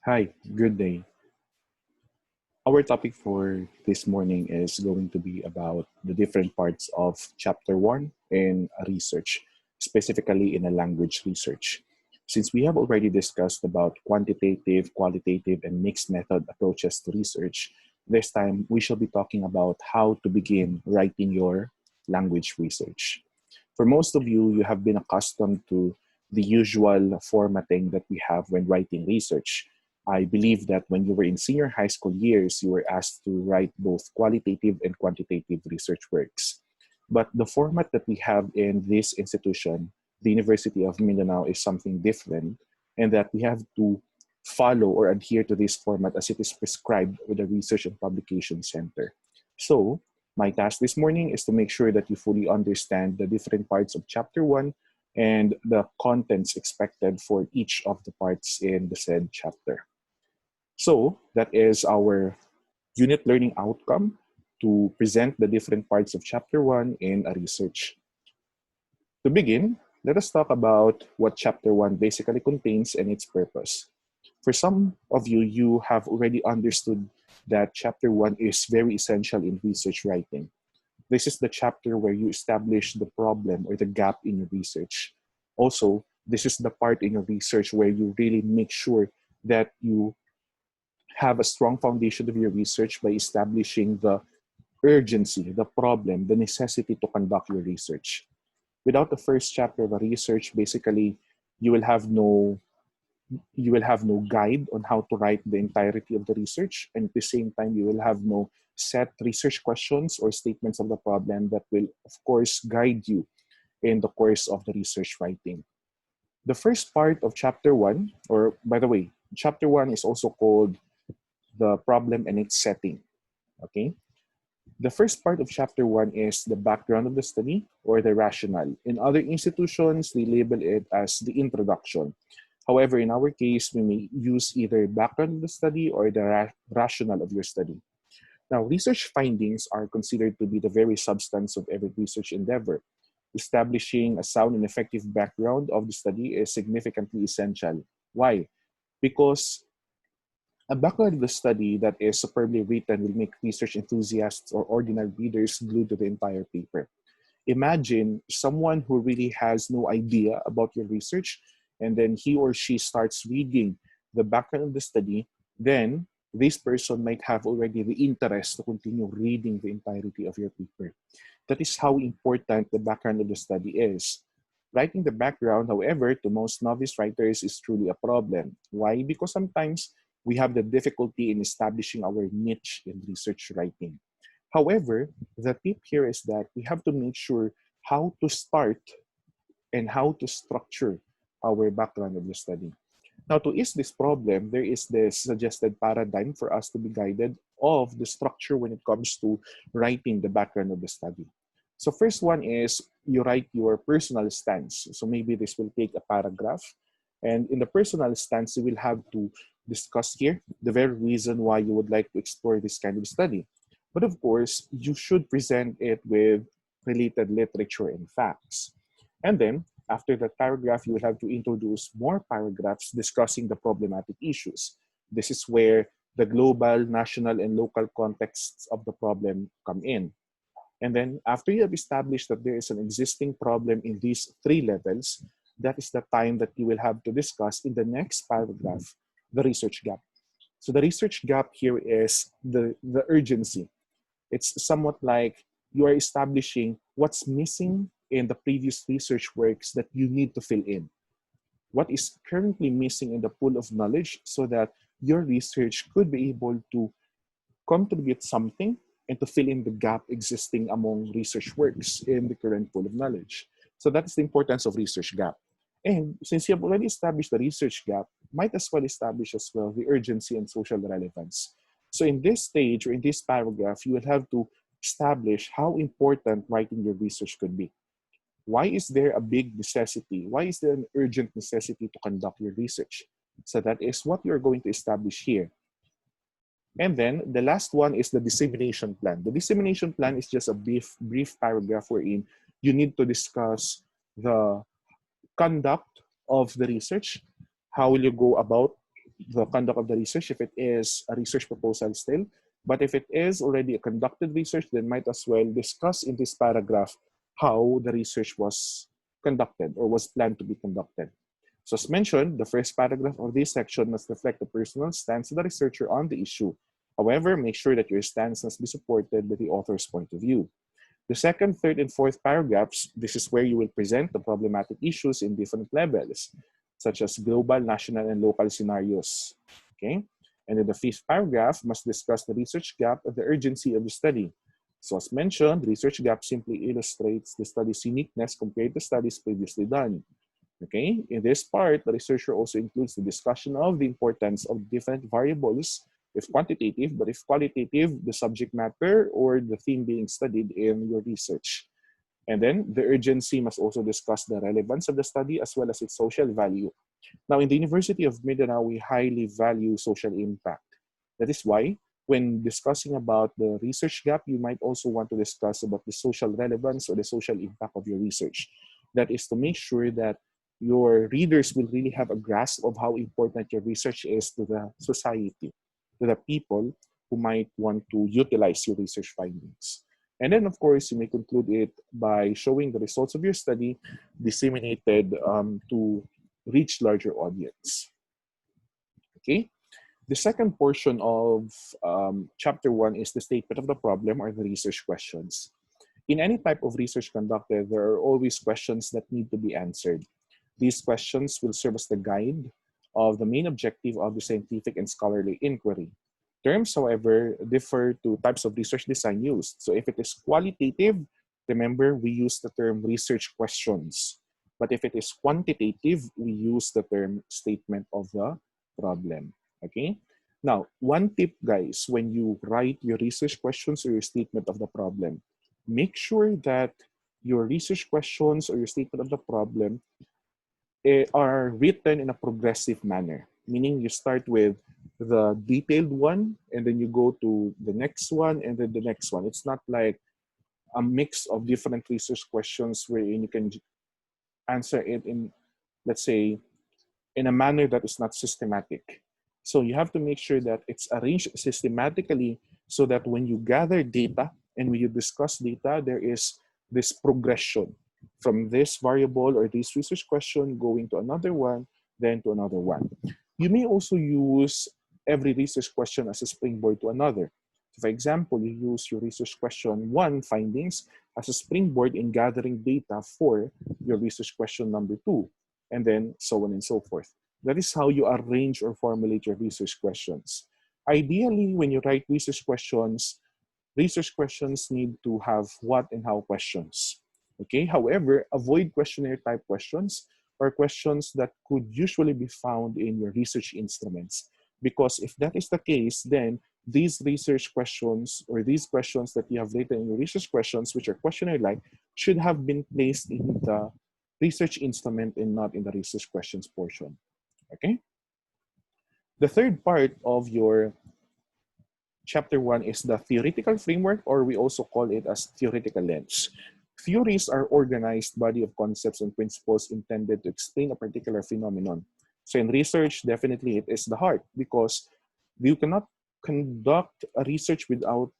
Hi, good day. Our topic for this morning is going to be about the different parts of chapter 1 in research, specifically in a language research. Since we have already discussed about quantitative, qualitative, and mixed method approaches to research, this time we shall be talking about how to begin writing your language research. For most of you, you have been accustomed to the usual formatting that we have when writing research. I believe that when you were in senior high school years, you were asked to write both qualitative and quantitative research works. But the format that we have in this institution, the University of Mindanao, is something different, and that we have to follow or adhere to this format as it is prescribed with the Research and Publication Center. So, my task this morning is to make sure that you fully understand the different parts of Chapter 1 and the contents expected for each of the parts in the said chapter. So that is our unit learning outcome to present the different parts of Chapter 1 in a research. To begin, let us talk about what Chapter 1 basically contains and its purpose. For some of you, you have already understood that Chapter 1 is very essential in research writing. This is the chapter where you establish the problem or the gap in your research. Also, this is the part in your research where you really make sure that you have a strong foundation of your research by establishing the urgency, the problem, the necessity to conduct your research. Without the first chapter of a research, basically, you will have no you will have no guide on how to write the entirety of the research, and at the same time you will have no set research questions or statements of the problem that will of course guide you in the course of the research writing. The first part of chapter 1, or by the way, chapter 1 is also called the problem and its setting. Okay, the first part of chapter 1 is the background of the study or the rationale. In other institutions, they label it as the introduction. However, in our case, we may use either background of the study or the rationale of your study. Now, research findings are considered to be the very substance of every research endeavor. Establishing a sound and effective background of the study is significantly essential. Why? Because a background of the study that is superbly written will make research enthusiasts or ordinary readers glued to the entire paper. Imagine someone who really has no idea about your research, and then he or she starts reading the background of the study, then this person might have already the interest to continue reading the entirety of your paper. That is how important the background of the study is. Writing the background, however, to most novice writers is truly a problem. Why? Because sometimes we have the difficulty in establishing our niche in research writing. However, the tip here is that we have to make sure how to start and how to structure our background of the study. Now, to ease this problem, there is this suggested paradigm for us to be guided of the structure when it comes to writing the background of the study. So first one is you write your personal stance. So maybe this will take a paragraph. And in the personal stance, you will have to discuss here the very reason why you would like to explore this kind of study. But of course, you should present it with related literature and facts. And then, after that paragraph, you will have to introduce more paragraphs discussing the problematic issues. This is where the global, national, and local contexts of the problem come in. And then, after you have established that there is an existing problem in these three levels, that is the time that you will have to discuss in the next paragraph the research gap. So the research gap here is the urgency. It's somewhat like you are establishing what's missing in the previous research works that you need to fill in. What is currently missing in the pool of knowledge so that your research could be able to contribute something and to fill in the gap existing among research works in the current pool of knowledge. So that's the importance of research gap. And since you have already established the research gap, might as well establish as well the urgency and social relevance. So in this stage or in this paragraph, you will have to establish how important writing your research could be. Why is there a big necessity? Why is there an urgent necessity to conduct your research? So that is what you're going to establish here. And then the last one is the dissemination plan. The dissemination plan is just a brief paragraph wherein you need to discuss the conduct of the research. How will you go about the conduct of the research if it is a research proposal still. But if it is already a conducted research, then might as well discuss in this paragraph how the research was conducted or was planned to be conducted. So as mentioned, the first paragraph of this section must reflect the personal stance of the researcher on the issue. However, make sure that your stance must be supported by the author's point of view. The second, third, and fourth paragraphs, this is where you will present the problematic issues in different levels, such as global, national, and local scenarios. Okay? And then the fifth paragraph must discuss the research gap and the urgency of the study. So as mentioned, the research gap simply illustrates the study's uniqueness compared to studies previously done. Okay? In this part, the researcher also includes the discussion of the importance of different variables, if quantitative, but if qualitative, the subject matter or the theme being studied in your research. And then the urgency must also discuss the relevance of the study as well as its social value. Now, in the University of Mindanao, we highly value social impact. That is why, when discussing about the research gap, you might also want to discuss about the social relevance or the social impact of your research. That is to make sure that your readers will really have a grasp of how important your research is to the society, to the people who might want to utilize your research findings. And then, of course, you may conclude it by showing the results of your study disseminated to reach larger audience. Okay? The second portion of chapter 1 is the statement of the problem or the research questions. In any type of research conducted, there are always questions that need to be answered. These questions will serve as the guide of the main objective of the scientific and scholarly inquiry. Terms, however, differ to types of research design used. So if it is qualitative, remember we use the term research questions. But if it is quantitative, we use the term statement of the problem. Okay? Now, one tip, guys, when you write your research questions or your statement of the problem, make sure that your research questions or your statement of the problem are written in a progressive manner, meaning you start with the detailed one and then you go to the next one and then the next one. It's not like a mix of different research questions wherein you can answer it in, let's say, in a manner that is not systematic. So you have to make sure that it's arranged systematically so that when you gather data and when you discuss data, there is this progression from this variable or this research question going to another one, then to another one. You may also use every research question as a springboard to another. So for example, you use your research question 1 findings as a springboard in gathering data for your research question number 2, and then so on and so forth. That is how you arrange or formulate your research questions. Ideally, when you write research questions need to have what and how questions. Okay. However, avoid questionnaire type questions or questions that could usually be found in your research instruments. Because if that is the case, then these research questions or these questions that you have written in your research questions, which are questionnaire-like, should have been placed in the research instrument and not in the research questions portion. Okay. The third part of your chapter 1 is the theoretical framework, or we also call it as theoretical lens. Theories are organized body of concepts and principles intended to explain a particular phenomenon. So in research, definitely it is the heart, because you cannot conduct a research without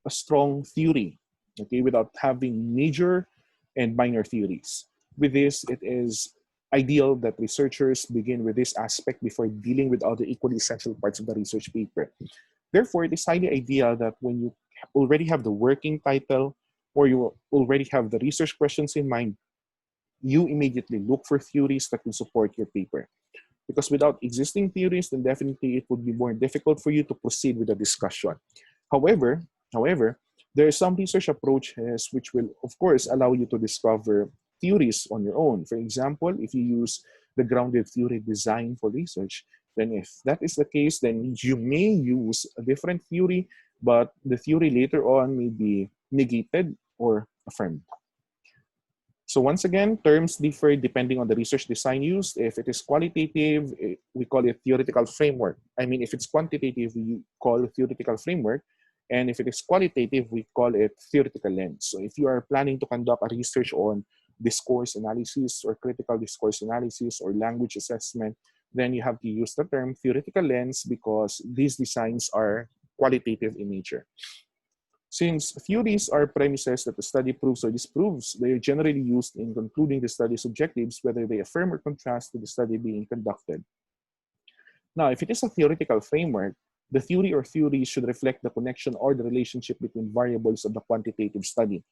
a strong theory, okay, without having major and minor theories. With this, it is ideal that researchers begin with this aspect before dealing with other equally essential parts of the research paper. Therefore, it is highly ideal that when you already have the working title or you already have the research questions in mind, you immediately look for theories that will support your paper. Because without existing theories, then definitely it would be more difficult for you to proceed with the discussion. However, there are some research approaches which will, of course, allow you to discover theories on your own. For example, if you use the grounded theory design for research, then if that is the case, then you may use a different theory, but the theory later on may be negated or affirmed. So once again, terms differ depending on the research design used. If it is qualitative, we call it theoretical framework. I mean, if it's quantitative, we call it theoretical framework. And if it is qualitative, we call it theoretical lens. So if you are planning to conduct a research on discourse analysis or critical discourse analysis or language assessment, then you have to use the term theoretical lens because these designs are qualitative in nature. Since theories are premises that the study proves or disproves, they are generally used in concluding the study's objectives, whether they affirm or contrast to the study being conducted. Now, if it is a theoretical framework, the theory or theories should reflect the connection or the relationship between variables of the quantitative study.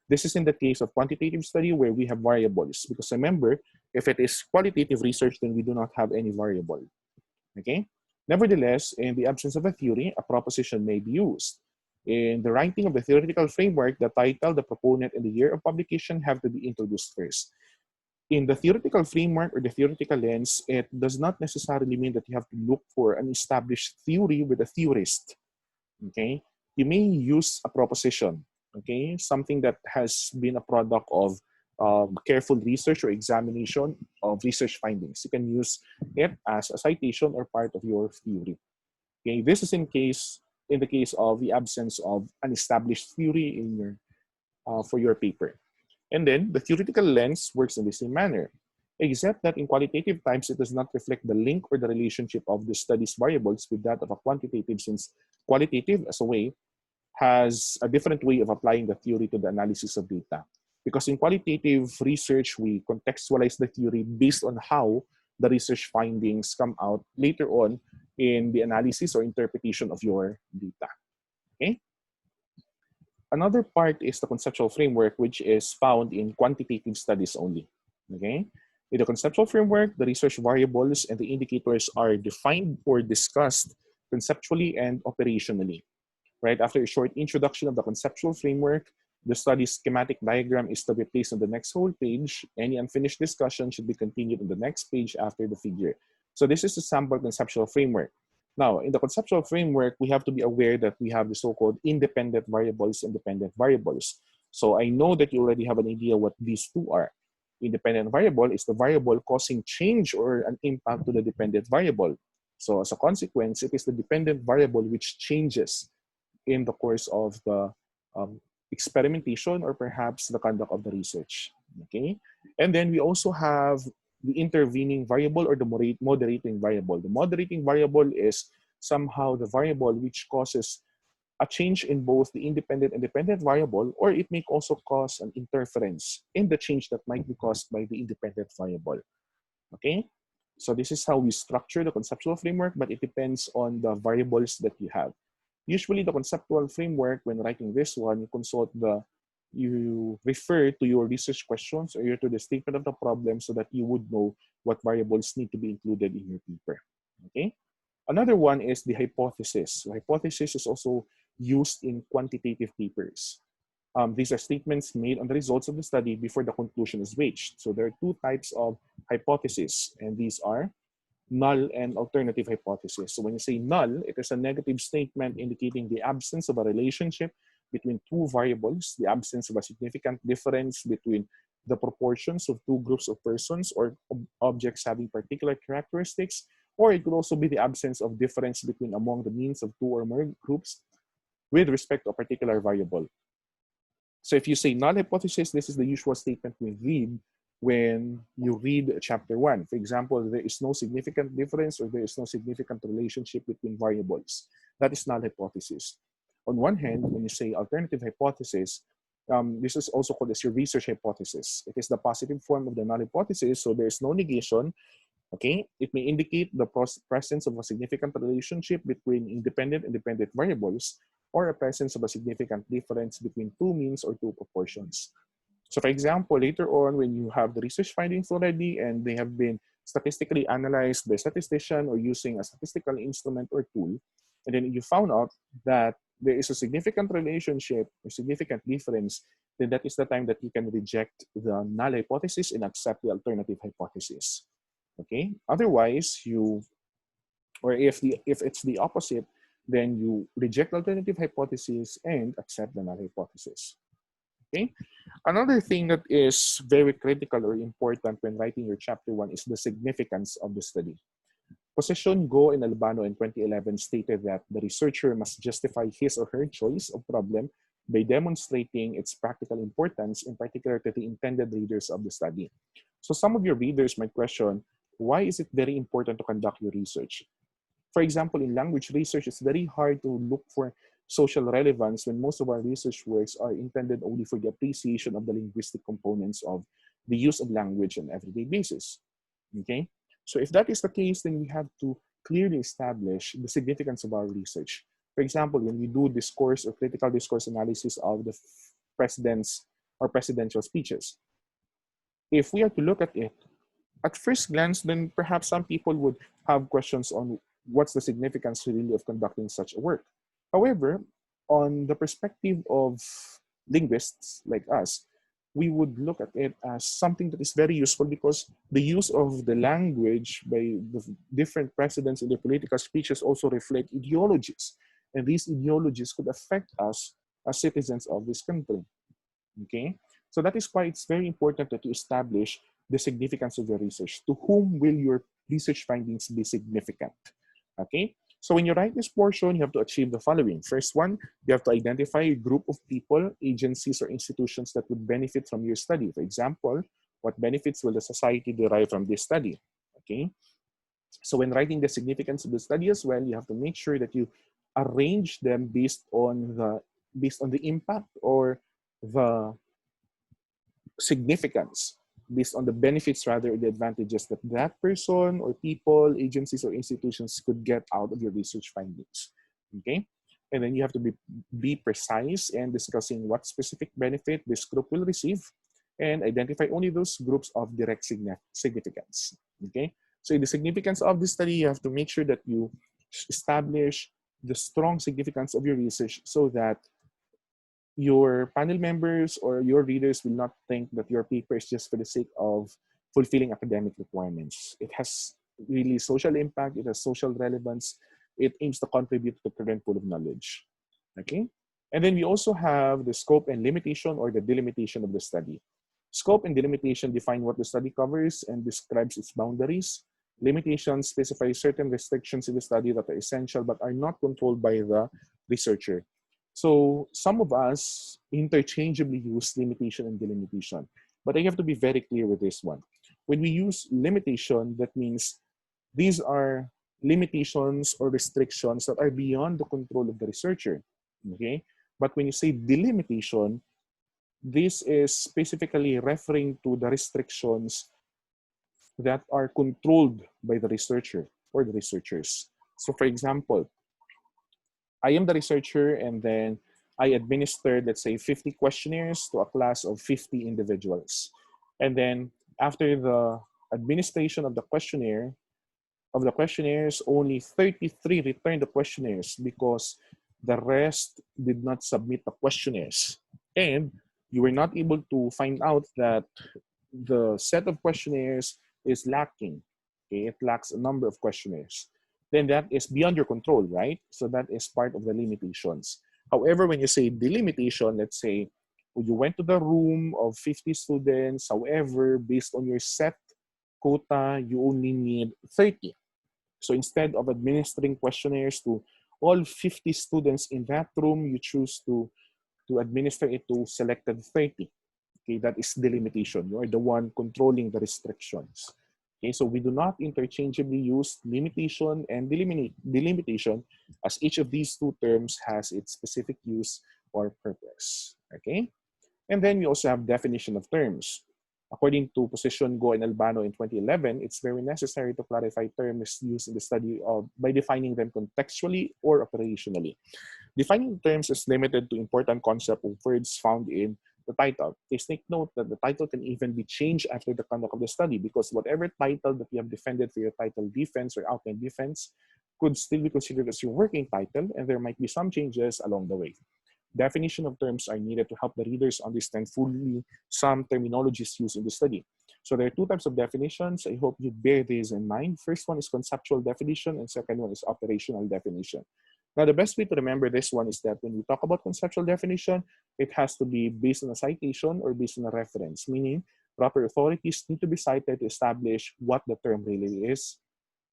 This is in the case of quantitative study where we have variables, because remember, if it is qualitative research, then we do not have any variable. Okay? Nevertheless, in the absence of a theory, a proposition may be used. In the writing of the theoretical framework, the title, the proponent, and the year of publication have to be introduced first. In the theoretical framework or the theoretical lens, it does not necessarily mean that you have to look for an established theory with a theorist. Okay? You may use a proposition, okay? Something that has been a product of careful research or examination of research findings. You can use it as a citation or part of your theory. Okay, this is in the case of the absence of an established theory in your for your paper. And then the theoretical lens works in the same manner, except that in qualitative types, it does not reflect the link or the relationship of the study's variables with that of a quantitative, since qualitative as a way has a different way of applying the theory to the analysis of data. Because in qualitative research, we contextualize the theory based on how the research findings come out later on in the analysis or interpretation of your data. Okay? Another part is the conceptual framework, which is found in quantitative studies only. Okay? In the conceptual framework, the research variables and the indicators are defined or discussed conceptually and operationally. Right after a short introduction of the conceptual framework, the study's schematic diagram is to be placed on the next whole page. Any unfinished discussion should be continued on the next page after the figure. So this is a sample conceptual framework. Now, in the conceptual framework, we have to be aware that we have the so-called independent variables and dependent variables. So I know that you already have an idea what these two are. Independent variable is the variable causing change or an impact to the dependent variable. So as a consequence, it is the dependent variable which changes in the course of the experimentation or perhaps the conduct of the research. Okay, and then we also have the intervening variable or the moderating variable. The moderating variable is somehow the variable which causes a change in both the independent and dependent variable, or it may also cause an interference in the change that might be caused by the independent variable. Okay, so this is how we structure the conceptual framework, but it depends on the variables that you have. Usually the conceptual framework, when writing this one, you refer to your research questions or to the statement of the problem so that you would know what variables need to be included in your paper. Okay. Another one is the hypothesis. The hypothesis is also used in quantitative papers. These are statements made on the results of the study before the conclusion is reached. So there are two types of hypotheses, and these are null and alternative hypothesis. So when you say null, it is a negative statement indicating the absence of a relationship between two variables, the absence of a significant difference between the proportions of two groups of persons or objects having particular characteristics, or it could also be the absence of difference between among the means of two or more groups with respect to a particular variable. So if you say null hypothesis, this is the usual statement we read when you read chapter 1. For example, there is no significant difference or there is no significant relationship between variables. That is null hypothesis. On one hand, when you say alternative hypothesis, this is also called as your research hypothesis. It is the positive form of the null hypothesis, so there is no negation. Okay, it may indicate the presence of a significant relationship between independent and dependent variables, or a presence of a significant difference between two means or two proportions. So for example, later on when you have the research findings already and they have been statistically analyzed by a statistician or using a statistical instrument or tool, and then you found out that there is a significant relationship or significant difference, then that is the time that you can reject the null hypothesis and accept the alternative hypothesis. Okay. Otherwise, if it's the opposite, then you reject the alternative hypothesis and accept the null hypothesis. Okay. Another thing that is very critical or important when writing your chapter 1 is the significance of the study. Possession, Go, and Albano in 2011 stated that the researcher must justify his or her choice of problem by demonstrating its practical importance, in particular to the intended readers of the study. So some of your readers might question, Why is it very important to conduct your research? For example, in language research, it's very hard to look for social relevance when most of our research works are intended only for the appreciation of the linguistic components of the use of language on an everyday basis. Okay? So if that is the case, then we have to clearly establish the significance of our research. For example, when we do discourse or critical discourse analysis of the president's or presidential speeches, if we are to look at it, at first glance, then perhaps some people would have questions on what's the significance really of conducting such a work. However, on the perspective of linguists like us, we would look at it as something that is very useful because the use of the language by the different presidents in their political speeches also reflect ideologies. And these ideologies could affect us as citizens of this country. Okay? So that is why it's very important that you establish the significance of your research. To whom will your research findings be significant? Okay? So when you write this portion, you have to achieve the following. First one, you have to identify a group of people, agencies, or institutions that would benefit from your study. For example, what benefits will the society derive from this study? Okay? So when writing the significance of the study as well, you have to make sure that you arrange them based on the impact or the significance, based on the benefits rather the advantages that that person or people, agencies or institutions could get out of your research findings. Okay? And then you have to be precise in discussing what specific benefit this group will receive and identify only those groups of direct significance. Okay? So in the significance of this study, you have to make sure that you establish the strong significance of your research so that your panel members or your readers will not think that your paper is just for the sake of fulfilling academic requirements. It has really social impact, it has social relevance, it aims to contribute to the current pool of knowledge. Okay? And then we also have the scope and limitation or the delimitation of the study. Scope and delimitation define what the study covers and describes its boundaries. Limitations specify certain restrictions in the study that are essential but are not controlled by the researcher. So some of us interchangeably use limitation and delimitation, but I have to be very clear with this one. When we use limitation, that means these are limitations or restrictions that are beyond the control of the researcher, okay? But when you say delimitation, this is specifically referring to the restrictions that are controlled by the researcher or the researchers. So for example, I am the researcher and then I administered, let's say, 50 questionnaires to a class of 50 individuals. And then after the administration of the questionnaires, only 33 returned the questionnaires because the rest did not submit the questionnaires. And you were not able to find out that the set of questionnaires is lacking. Okay, it lacks a number of questionnaires. Then that is beyond your control, right? So that is part of the limitations. However, when you say delimitation, let's say you went to the room of 50 students, however, based on your set quota, you only need 30. So instead of administering questionnaires to all 50 students in that room, you choose to administer it to selected 30. Okay, that is delimitation. You are the one controlling the restrictions. Okay, so we do not interchangeably use limitation and delimitation, as each of these two terms has its specific use or purpose. Okay, and then we also have definition of terms. According to Position, Go, and Albano in 2011, it's very necessary to clarify terms used in the study by defining them contextually or operationally. Defining terms is limited to important concept of words found in the title. Please take note that the title can even be changed after the conduct of the study because whatever title that you have defended for your title defense or outline defense could still be considered as your working title, and there might be some changes along the way. Definition of terms are needed to help the readers understand fully some terminologies used in the study. So there are two types of definitions. I hope you bear these in mind. First one is conceptual definition, and second one is operational definition. Now, the best way to remember this one is that when we talk about conceptual definition, it has to be based on a citation or based on a reference, meaning proper authorities need to be cited to establish what the term really is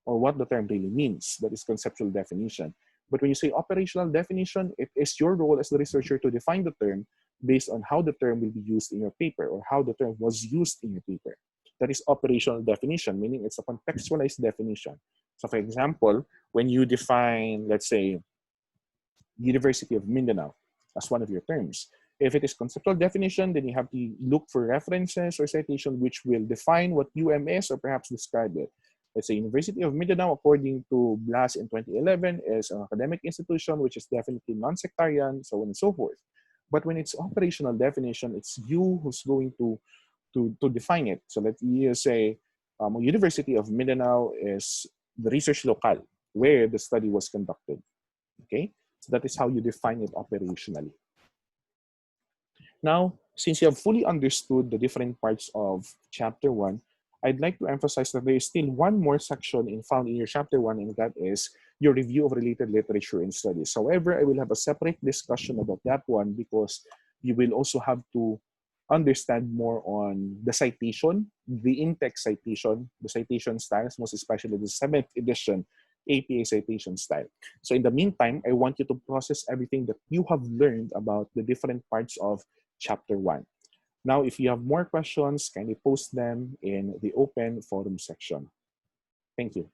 or what the term really means. That is conceptual definition. But when you say operational definition, it is your role as the researcher to define the term based on how the term will be used in your paper or how the term was used in your paper. That is operational definition, meaning it's a contextualized definition. So for example, when you define, let's say, University of Mindanao as one of your terms, if it is conceptual definition, then you have to look for references or citation which will define what UM is or perhaps describe it. Let's say University of Mindanao, according to BLAS in 2011, is an academic institution which is definitely non-sectarian, so on and so forth. But when it's operational definition, it's you who's going to define it. So let's say University of Mindanao is the research locale where the study was conducted. Okay, so that is how you define it operationally. Now, since you have fully understood the different parts of chapter 1, I'd like to emphasize that there is still one more section found in your chapter 1, and that is your review of related literature and studies. However, I will have a separate discussion about that one because you will also have to understand more on the citation, the in-text citation, the citation styles, most especially the 7th edition APA citation style. So in the meantime, I want you to process everything that you have learned about the different parts of chapter 1. Now, if you have more questions, kindly post them in the open forum section. Thank you.